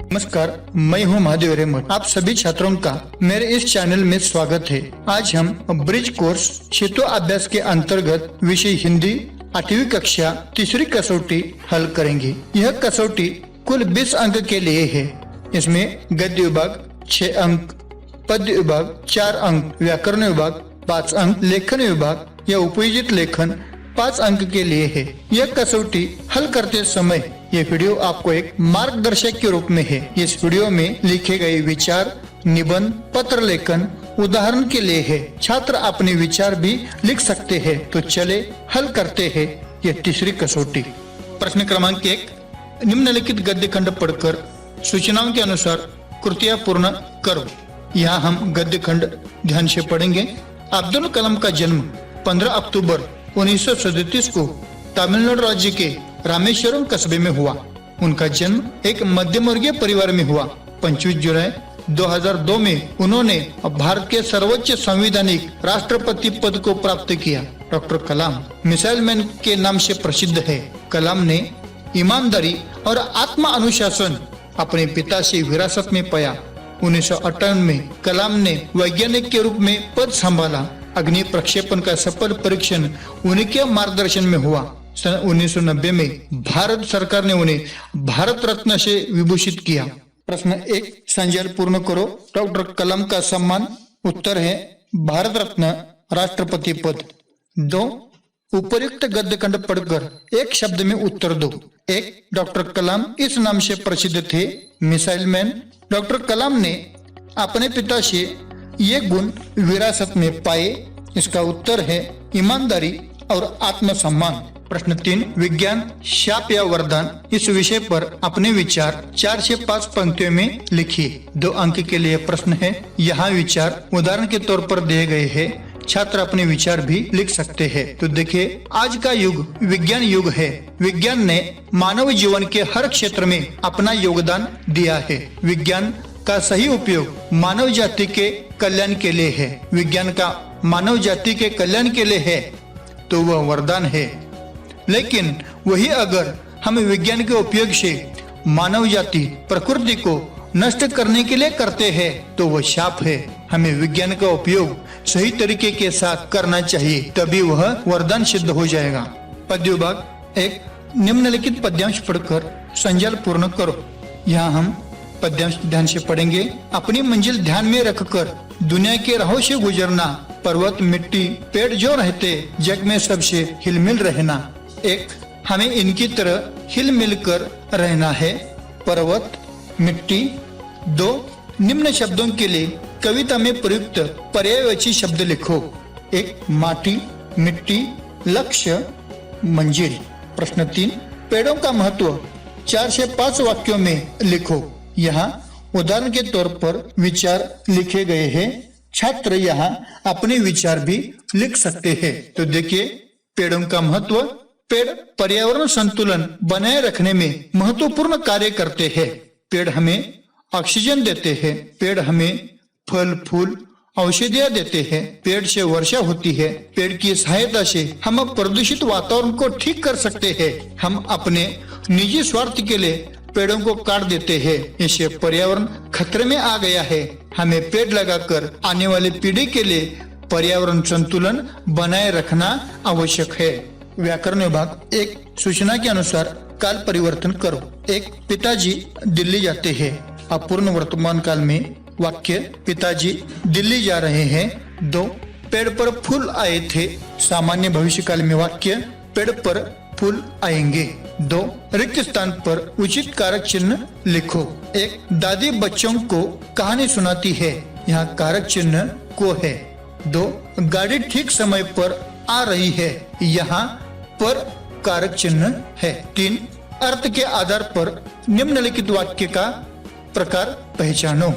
नमस्कार, मैं हूं महादेव रेमठ। आप सभी छात्रों का मेरे इस चैनल में स्वागत है। आज हम ब्रिज कोर्स क्षेत्र अभ्यास के अंतर्गत विषय हिंदी 8वीं कक्षा तीसरी कसौटी हल करेंगे। यह कसौटी कुल 20 अंक के लिए है। इसमें गद्य विभाग 6 अंक, पद्य विभाग 4 अंक, व्याकरण विभाग 5 अंक, लेखन विभाग या उपयोजित लेखन 5 अंक के लिए है। यह कसौटी हल करते समय ये वीडियो आपको एक मार्गदर्शक के रूप में है। इस वीडियो में लिखे गए विचार, निबंध, पत्र लेखन उदाहरण के लिए है। छात्र अपने विचार भी लिख सकते हैं। तो चले हल करते हैं यह तीसरी कसौटी। प्रश्न क्रमांक 1, निम्नलिखित गद्य खंड पढ़कर सूचनाओं के अनुसार कृतियां पूर्ण करो। यहाँ हम गद्य खंड ध्यान से पढ़ेंगे। अब्दुल कलाम का जन्म 15 अक्टूबर 1937 को तमिलनाडु राज्य के रामेश्वरम कस्बे में हुआ। उनका जन्म एक मध्यम वर्गीय परिवार में हुआ। 25 जुलाई 2002 में उन्होंने भारत के सर्वोच्च संवैधानिक राष्ट्रपति पद को प्राप्त किया। डॉक्टर कलाम मिसाइल मैन के नाम से प्रसिद्ध है। कलाम ने ईमानदारी और आत्म अनुशासन अपने पिता से विरासत में पाया। 1958 में कलाम ने वैज्ञानिक के रूप में पद संभाला। अग्नि प्रक्षेपण का सफल परीक्षण उनके मार्गदर्शन में हुआ। सन 1990 में भारत सरकार ने उन्हें भारत रत्न से विभूषित किया। प्रश्न 1, संजय पूर्ण करो। डॉक्टर कलाम का सम्मान। उत्तर है भारत रत्न, राष्ट्रपति पद। 2, उपर्युक्त गद्य खंड पढ़कर एक शब्द में उत्तर दो। 1, डॉक्टर कलाम इस नाम से प्रसिद्ध थे, मिसाइल मैन। डॉक्टर कलाम ने अपने पिता से ये गुण विरासत में पाए। इसका उत्तर है ईमानदारी और आत्मसम्मान। प्रश्न 3, विज्ञान शाप या वरदान। इस विषय पर अपने विचार 4 से 5 पंक्तियों में लिखिए। 2 अंक के लिए प्रश्न है। यहाँ विचार उदाहरण के तौर पर दिए गए हैं। छात्र अपने विचार भी लिख सकते हैं। तो देखिए, आज का युग विज्ञान युग है। विज्ञान ने मानव जीवन के हर क्षेत्र में अपना योगदान दिया है। विज्ञान का सही उपयोग मानव जाति के कल्याण के लिए है। विज्ञान का मानव जाति के कल्याण के लिए है तो वह वरदान है। लेकिन वही अगर हम विज्ञान के उपयोग से मानव जाति प्रकृति को नष्ट करने के लिए करते हैं तो वह शाप है। हमें विज्ञान का उपयोग सही तरीके के साथ करना चाहिए, तभी वह वरदान सिद्ध हो जाएगा। पद्य विभाग 1, निम्नलिखित पद्यांश पढ़कर संजय पूर्ण करो। यहाँ हम पद्यांश ध्यान से पढ़ेंगे। अपनी मंजिल ध्यान में रखकर दुनिया के राहों से गुजरना, पर्वत, मिट्टी, पेड़ जो रहते जग में सबसे हिलमिल रहना। 1, हमें इनकी तरह हिल मिल कर रहना है, पर्वत, मिट्टी। 2, निम्न शब्दों के लिए कविता में प्रयुक्त पर्यायवाची शब्द लिखो। 1, माटी, मिट्टी, लक्ष्य, मंजिल। प्रश्न 3, पेड़ों का महत्व 4 से 5 वाक्यों में लिखो। यहाँ उदाहरण के तौर पर विचार लिखे गए हैं। छात्र यहाँ अपने विचार भी लिख सकते हैं। तो देखिए, पेड़ों का महत्व। पेड़ पर्यावरण संतुलन बनाए रखने में महत्वपूर्ण कार्य करते हैं। पेड़ हमें ऑक्सीजन देते हैं। पेड़ हमें फल, फूल, औषधियाँ देते हैं। पेड़ से वर्षा होती है। पेड़ की सहायता से हम प्रदूषित वातावरण को ठीक कर सकते हैं। हम अपने निजी स्वार्थ के लिए पेड़ों को काट देते हैं। इससे पर्यावरण खतरे में आ गया है। हमें पेड़ लगाकर आने वाली पीढ़ी के लिए पर्यावरण संतुलन बनाए रखना आवश्यक है। व्याकरण विभाग 1, सूचना के अनुसार काल परिवर्तन करो। 1, पिताजी दिल्ली जाते हैं। अपूर्ण वर्तमान काल में वाक्य पिताजी दिल्ली जा रहे हैं। 2, पेड़ पर फूल आए थे। सामान्य भविष्य काल में वाक्य पेड़ पर फूल आएंगे। 2, रिक्त स्थान पर उचित कारक चिन्ह लिखो। 1, दादी बच्चों को कहानी सुनाती है। यहाँ कारक चिन्ह को है। 2, गाड़ी ठीक समय पर आ रही है। यहाँ पर कारक चिन्ह है। 3, अर्थ के आधार पर निम्नलिखित वाक्य का प्रकार पहचानो।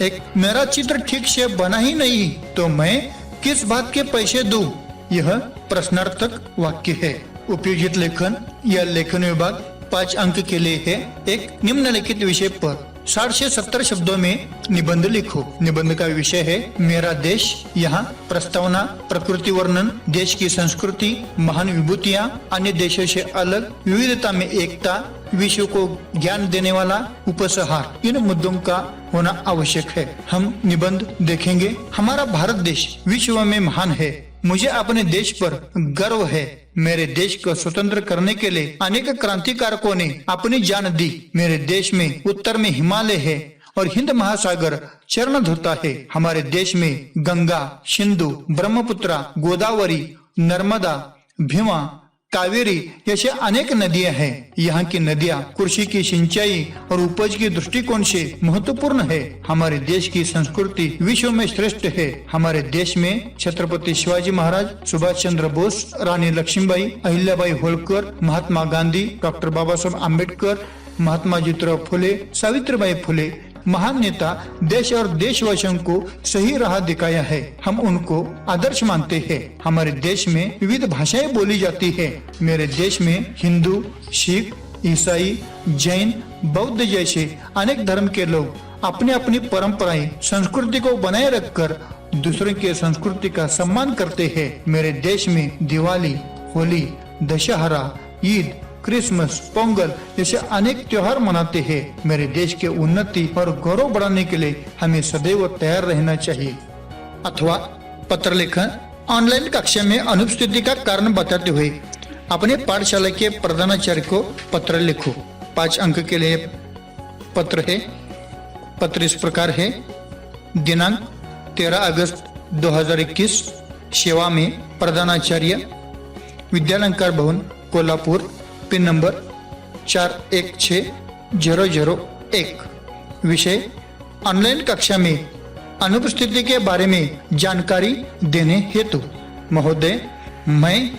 1, मेरा चित्र ठीक से बना ही नहीं तो मैं किस बात के पैसे दूं? यह प्रश्नार्थक वाक्य है। उपयोजित लेखन या लेखन विभाग 5 अंक के लिए है। 1, निम्नलिखित विषय पर 60 से 70 शब्दों में निबंध लिखो। निबंध का विषय है मेरा देश। यहाँ प्रस्तावना, प्रकृति वर्णन, देश की संस्कृति, महान विभूतियाँ, अन्य देशों से अलग, विविधता में एकता, विश्व को ज्ञान देने वाला उपसंहार, इन मुद्दों का होना आवश्यक है। हम निबंध देखेंगे। हमारा भारत देश विश्व में महान है। मुझे अपने देश पर गर्व है। मेरे देश को स्वतंत्र करने के लिए अनेक क्रांतिकारकों ने अपनी जान दी। मेरे देश में उत्तर में हिमालय है और हिंद महासागर चरण धोता है। हमारे देश में गंगा, सिंधु, ब्रह्मपुत्र, गोदावरी, नर्मदा, भीमा, कावेरी जैसे अनेक नदियां हैं। यहाँ की नदियां कृषि की सिंचाई और उपज के दृष्टिकोण से महत्वपूर्ण है। हमारे देश की संस्कृति विश्व में श्रेष्ठ है। हमारे देश में छत्रपति शिवाजी महाराज, सुभाष चंद्र बोस, रानी लक्ष्मीबाई, अहिल्याबाई होलकर, महात्मा गांधी, डॉक्टर बाबा साहब आम्बेडकर, महात्मा ज्योतिराव फुले, सावित्रीबाई फुले महान नेता देश और देशवासियों को सही राह दिखाया है। हम उनको आदर्श मानते हैं। हमारे देश में विविध भाषाएं बोली जाती है। मेरे देश में हिंदू, सिख, ईसाई, जैन, बौद्ध जैसे अनेक धर्म के लोग अपनी अपनी परंपराएं, संस्कृति को बनाए रखकर दूसरों की संस्कृति का सम्मान करते हैं। मेरे देश में दिवाली, होली, दशहरा, ईद, क्रिसमस, पोंगल जैसे अनेक त्योहार मनाते हैं। मेरे देश के उन्नति और गौरव बढ़ाने के लिए हमें सदैव तैयार रहना चाहिए। अथवा पत्र लेखन। ऑनलाइन कक्षा में अनुपस्थिति का कारण बताते हुए अपने पाठशाला के प्रधानाचार्य को पत्र लिखो। 5 अंक के लिए पत्र है। पत्र इस प्रकार है। दिनांक 13 अगस्त 2021, सेवा में प्रधानाचार्य, विद्यालंकार भवन, कोल्हापुर, पिन नंबर 416001। विषय ऑनलाइन कक्षा में अनुपस्थिति के बारे में जानकारी देने हेतु। महोदय, मैं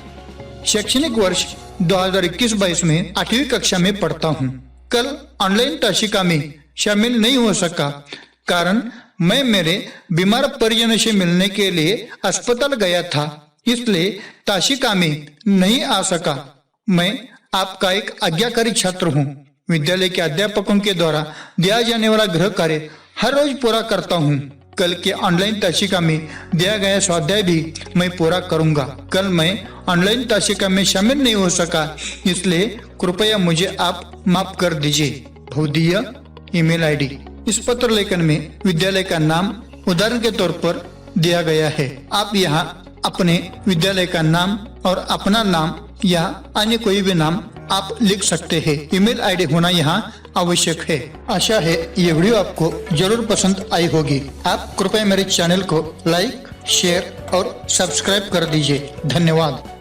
शैक्षणिक वर्ष 2021-22 में 8वीं कक्षा में पढ़ता हूँ। कल ऑनलाइन ताशिका में शामिल नहीं हो सका, कारण मैं मेरे बीमार परिजनों से मिलने के लिए अस्पताल गया था, इसलिए ताशिका में नहीं आ सका। मैं आपका एक आज्ञाकारी छात्र हूँ। विद्यालय के अध्यापकों के द्वारा दिया जाने वाला गृह कार्य हर रोज पूरा करता हूँ। कल के ऑनलाइन ताशिका में दिया गया स्वाध्याय भी मैं पूरा करूँगा। कल मैं ऑनलाइन ताशिका में शामिल नहीं हो सका, इसलिए कृपया मुझे आप माफ कर दीजिए। भौदीय ईमेल आईडी। इस पत्र लेखन में विद्यालय का नाम उदाहरण के तौर पर दिया गया है। आप यहाँ अपने विद्यालय का नाम और अपना नाम या अन्य कोई भी नाम आप लिख सकते हैं। ईमेल आईडी होना यहाँ आवश्यक है। आशा है ये वीडियो आपको जरूर पसंद आई होगी। आप कृपया मेरे चैनल को लाइक, शेयर और सब्सक्राइब कर दीजिए। धन्यवाद।